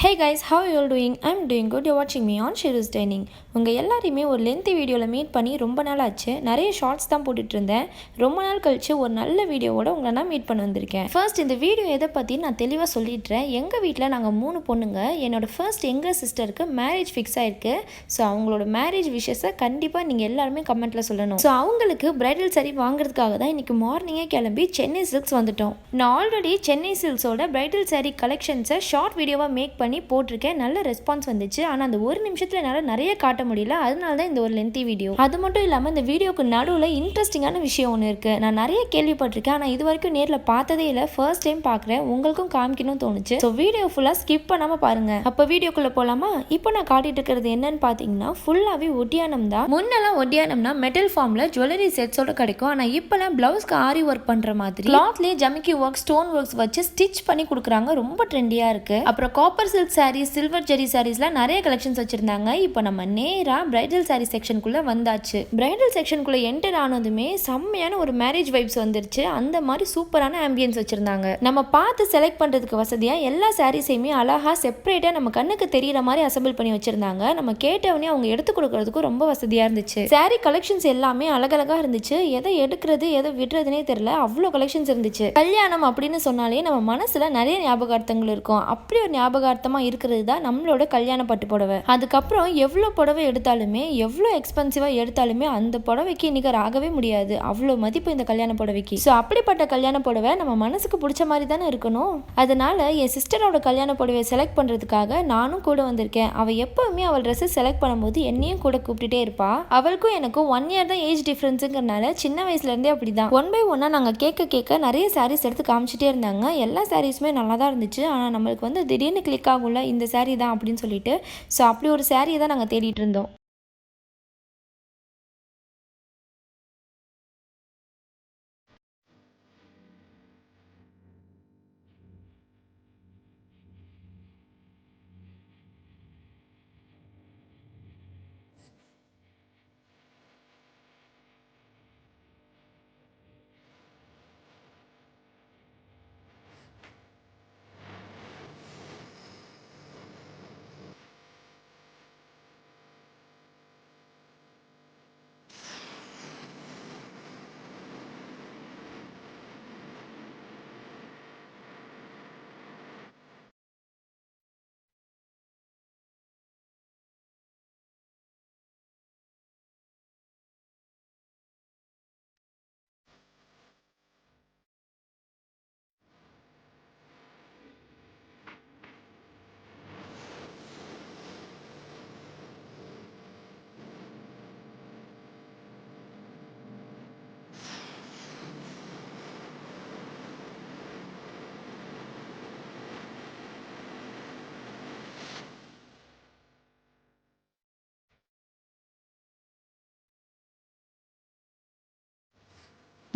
Hey guys, how are you all doing? I'm doing good. You're watching me on Shiru's Dining. உங்கள் எல்லாரையுமே ஒரு lengthy வீடியோவில் meet பண்ணி ரொம்ப நாள் ஆச்சு. நிறைய ஷார்ட்ஸ் தான் போட்டுட்டு இருந்தேன். ரொம்ப நாள் கழிச்சு ஒரு நல்ல வீடியோவோட உங்களை நான் மீட் பண்ண வந்திருக்கேன். ஃபர்ஸ்ட் இந்த வீடியோ எதை பற்றி நான் தெளிவாக சொல்லிடுறேன். எங்கள் வீட்டில் நாங்கள் 3 பொண்ணுங்க. என்னோட ஃபர்ஸ்ட் எங்கள் சிஸ்டருக்கு மேரேஜ் ஃபிக்ஸ் ஆயிருக்கு. ஸோ அவங்களோட மேரேஜ் விஷயத்தை கண்டிப்பாக நீங்கள் எல்லாருமே கமெண்ட்டில் சொல்லணும். ஸோ அவங்களுக்கு பிரைடல் சாரி வாங்குறதுக்காக தான் இன்றைக்கி மார்னிங்கே கிளம்பி சென்னை சில்க்ஸ் வந்துட்டோம். நான் ஆல்ரெடி சென்னை சில்க்ஸோட பிரைடல் சாரி கலெக்ஷன்ஸை ஷார்ட் வீடியோவாக மேக் பண்ணி போட்டிருக்கேன். நல்ல ரெஸ்பான்ஸ் வந்துச்சு. ஆனால் அந்த ஒரு நிமிஷத்தில் என்னால் நிறைய காட்ட முடியல. அதனால தான் இந்த ஒரு லென்த்தி வீடியோ. அது மட்டும் இல்லாமல் இந்த வீடியோக்கு நடுவில் இன்ட்ரெஸ்டிங்கான விஷயம் ஒன்று இருக்குது. நான் நிறைய கேள்விப்பட்டிருக்கேன். ஆனால் இது வரைக்கும் நேரில் பார்த்ததே இல்லை. ஃபர்ஸ்ட் டைம் பார்க்குறேன். உங்களுக்கும் காமிக்கணும்னு தோணுச்சு. ஸோ வீடியோ ஃபுல்லாக ஸ்கிப் பண்ணாமல் பாருங்கள். அப்போ வீடியோக்குள்ளே போகலாமா? இப்போ நான் காட்டிட்டு இருக்கிறது என்னன்னு பார்த்தீங்கன்னா ஃபுல்லாகவே ஒட்டியானம் தான். முன்னெல்லாம் ஒட்டியானம்னா மெட்டல் ஃபார்மில் ஜுவல்லரி செட்ஸோட கிடைக்கும். ஆனால் இப்போலாம் ப்ளவுஸ்க்கு ஆரி ஒர்க் பண்ணுற மாதிரி கிளாத்லேயே ஜமிக்கி ஒர்க் ஸ்டோன் ஒர்க்ஸ் வச்சு ஸ்டிச் பண்ணி கொடுக்குறாங்க. ரொம்ப ட்ரெண்டியாக இருக்குது. அப்புறம் காப்பர் சில்க் சாரீஸ், சில்வர் ஜெரி சாரீஸ்லாம் நிறைய கலெக்ஷன்ஸ் வச்சிருந்தாங்க. இப்போ நம்ம நேரா பிரைடல் சாரி செக்ஷனுக்குள்ள வந்தாச்சு. பிரைடல் செக்ஷனுக்குள்ள என்டர் ஆனதுமே செம்மையான ஒரு மேரேஜ் வைப்ஸ் வந்துருச்சு. அந்த மாதிரி சூப்பரான ஆம்பியன்ஸ் வச்சிருந்தாங்க. நம்ம பார்த்து செலக்ட் பண்றதுக்கு வசதியா எல்லா சாரீஸையுமே அழகா செப்பரேட்டா நம்ம கண்ணுக்கு தெரியற மாதிரி அசம்பிள் பண்ணி வச்சிருந்தாங்க. நம்ம கேட்டவனே அவங்க எடுத்து கொடுக்கறதுக்கு ரொம்ப வசதியா இருந்துச்சு. சாரி கலெக்ஷன்ஸ் எல்லாமே அழகழகா இருந்துச்சு. எதை எடுக்கிறது எதை விடுறதுனே தெரியல. அவ்வளோ கலெக்ஷன்ஸ் இருந்துச்சு. கல்யாணம் அப்படின்னு சொன்னாலே நம்ம மனசுல நிறைய ஞாபகார்த்தங்கள் இருக்கும். அப்படி ஒரு ஞாபகார்த்தமா இருக்கிறது தான் நம்மளோட கல்யாண பட்டு புடவை. அதுக்கப்புறம் எவ்வளோ புடவை எடுத்தாலுமே, எவ்வளோ எக்ஸ்பென்சிவாக எடுத்தாலுமே அந்த புடவைக்கு நிகர் ஆகவே முடியாது. அவ்வளோ மதிப்பு இந்த கல்யாண புடவைக்கு. ஸோ அப்படிப்பட்ட கல்யாண புடவை நம்ம மனசுக்கு பிடிச்ச மாதிரி தானே இருக்கணும். அதனால என் சிஸ்டரோட கல்யாண புடவையை செலக்ட் பண்ணுறதுக்காக நானும் கூட வந்திருக்கேன். அவள் எப்பவுமே அவள் ட்ரெஸ்ஸை செலக்ட் பண்ணும்போது என்னையும் கூட கூப்பிட்டுட்டே இருப்பா. அவளுக்கும் எனக்கும் 1 year தான் ஏஜ் டிஃப்ரென்ஸுங்கிறனால சின்ன வயசுலேருந்தே அப்படி தான். 1 by 1 நாங்கள் கேட்க நிறைய சாரீஸ் எடுத்து காமிச்சிட்டே இருந்தாங்க. எல்லா சாரீஸுமே நல்லா தான் இருந்துச்சு. ஆனால் நம்மளுக்கு வந்து திடீர்னு கிளிக் ஆகும்ல இந்த சாரீ தான் அப்படின்னு சொல்லிட்டு. ஸோ அப்படி ஒரு சாரியை தான் நாங்கள் தேடிட்டு இருந்தோம்.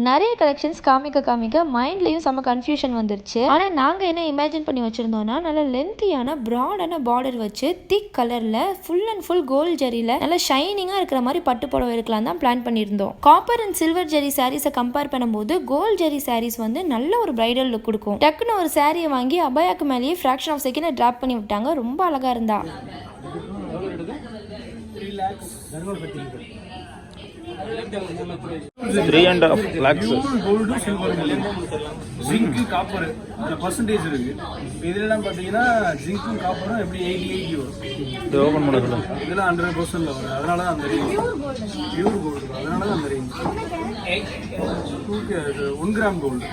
நிறைய கலெக்ஷன்ஸ் காமிக்க மைண்ட்லேயும் செம்ம கன்ஃபியூஷன் வந்துருச்சு. ஆனால் நாங்கள் என்ன இமேஜின் பண்ணி வச்சுருந்தோம்னா நல்ல லென்த்தியான ப்ராடான பார்டர் வச்சு திக் கலரில் ஃபுல் அண்ட் ஃபுல் கோல்டு ஜெரியில் நல்லா ஷைனிங்காக இருக்கிற மாதிரி பட்டு புடவை இருக்கலாம் தான் பிளான் பண்ணியிருந்தோம். காப்பர் அண்ட் சில்வர் ஜெரி சாரீஸை கம்பேர் பண்ணும்போது கோல்டு ஜெரி சாரீஸ் வந்து நல்ல ஒரு பிரைடல் லுக் கொடுக்கும். டக்குன்னு ஒரு சாரியை வாங்கி அபாயாக்கு மேலேயே ஃப்ராக்ஷன் ஆஃப் செகண்ட் ட்ராப் பண்ணி விட்டாங்க. ரொம்ப அழகாக இருந்தா. 3.5 lakhs. Gold silver zinc copper அந்த பர்சன்டேஜ் இருக்கு. இதெல்லாம் பார்த்தீங்கன்னா ஜிங்க்கும் காப்பரும் எப்படி 80 வரும். இது ஓபன் பண்ணதுல இதெல்லாம் 100% வரும். அதனால தான் அந்த ரேஞ்ச் பியூர் கோல்டு. அதனால தான் அந்த ரேஞ்ச் 1 கிராம் கோல்டு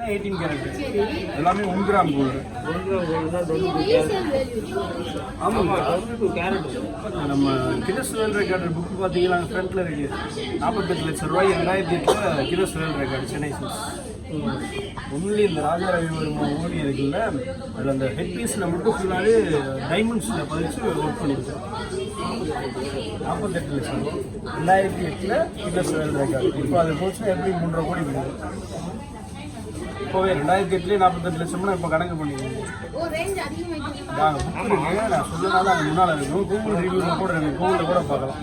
18 கேரட் எல்லாமே 1 கிராம் கோல்டு. ஆமாம், 22 கேரட். நம்ம கின்னஸ் வேர்ல்ட் ரெக்கார்டு புக் பார்த்தீங்கன்னா ஃப்ரண்ட்ல இருக்கு. 48 லட்சம் ரூபாய் 2008 Guinness world record Chennai silks. Only இந்த ராஜா ரவிவர்மா ஓடி இருக்குல்ல, அதில் அந்த ஹெட் பீஸில் மட்டும் ஃபுல்லாகவே டைமண்ட்ஸில் பதிச்சு ஒர்க் பண்ணியிருக்கேன். 48 லட்சம் 2008 கின்னஸ் வேர்ல்ட் ரெக்கார்டு. இப்போ அதை போச்சுன்னா எப்படி 3.5 கோடி கிடைக்கும். இப்போவே 2008 48 லட்சம்னா இப்போ கணக்கு பண்ணிக்கோங்க. நாங்கள் புக் இருக்கு, நான் சொல்லனால அது முன்னால் இருக்கும். கூகுள் ரிவ்யூவில் கூட இருக்கு, கூகுளில் கூட பார்க்கலாம்.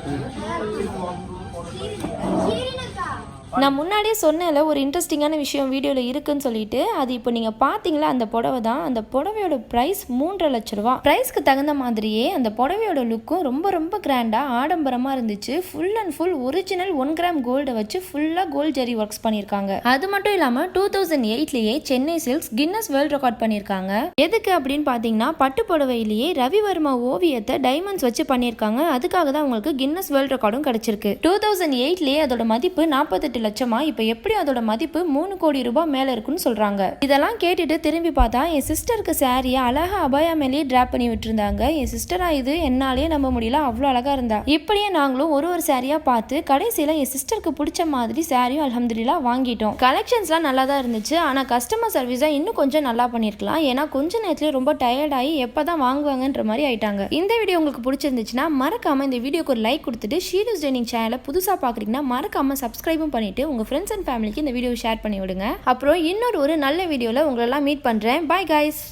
நான் முன்னாடியே சொன்னேன்ல ஒரு இன்ட்ரெஸ்டிங்கான விஷயம் வீடியோவில் இருக்குன்னு சொல்லிட்டு, அது இப்போ நீங்கள் பார்த்தீங்களா அந்த புடவை தான். அந்த புடவையோட ப்ரைஸ் 3.5 லட்ச ரூபா. ப்ரைஸ்க்கு தகுந்த மாதிரியே அந்த புடவையோட லுக்கும் ரொம்ப ரொம்ப கிராண்டாக ஆடம்பரமாக இருந்துச்சு. Full and full original 1 gram கோல்டை வச்சு ஃபுல்லாக கோல்ட் ஜெரி ஒர்க்ஸ் பண்ணியிருக்காங்க. அது மட்டும் இல்லாமல் 2008லேயே Chennai Silks Guinness world record பண்ணியிருக்காங்க. எதுக்கு அப்படின்னு பார்த்தீங்கன்னா, பட்டு புடவையிலேயே ரவிவர்மா ஓவியத்தை டைமண்ட்ஸ் வச்சு பண்ணியிருக்காங்க. அதுக்காக தான் உங்களுக்கு கின்னஸ் வேர்ல்ட் ரெக்கார்டும் கிடைச்சிருக்கு. 2008லேயே அதோட மதிப்பு 48 லட்சமா. இப்போ எப்படி அதோட மதிப்பு 3 கோடி ரூபாய் மேல இருக்குன்னு சொல்றாங்க. இதெல்லாம் கேட்டுட்டு திரும்பி பார்த்தா என் சிஸ்டருக்கு சாரியை அழகா அபாயா மேலேயே டிராப் பண்ணி விட்டுருந்தாங்க. என் சிஸ்டரா இது என்னாலே நம்ப முடியல, அவ்வளோ அழகா இருந்தா. இப்படியே நாங்களும் ஒரு சாரியா பார்த்து கடைசியில என் சிஸ்டருக்கு பிடிச்ச மாதிரி சாரியும் அல்ஹம்துலில்லாஹ் வாங்கிட்டோம். கலெக்ஷன்ஸ்லாம் நல்லா தான் இருந்துச்சு. ஆனால் கஸ்டமர் சர்வீஸை இன்னும் கொஞ்சம் நல்லா பண்ணியிருக்கலாம். ஏன்னா கொஞ்ச நேரத்துல ரொம்ப டயர்ட் ஆகி எப்பதான் வாங்குவாங்கன்ற மாதிரி ஆயிட்டாங்க. இந்த வீடியோ உங்களுக்கு பிடிச்சிருந்துச்சுன்னா மறக்காம இந்த வீடியோக்கு ஒரு லைக் கொடுத்துட்டு ஷீலூஸ் டைனிங் சேனலை புதுசாக பார்க்குறீங்கன்னா மறக்காம சப்ஸ்கிரைபும் பண்ணிட்டு உங்கள் ஃப்ரெண்ட்ஸ் அண்ட் ஃபேமிலிக்கு இந்த வீடியோ ஷேர் பண்ணி விடுங்க. அப்புறம் இன்னொரு நல்ல வீடியோவில் உங்களெல்லாம் மீட் பண்ணுறேன். Bye guys.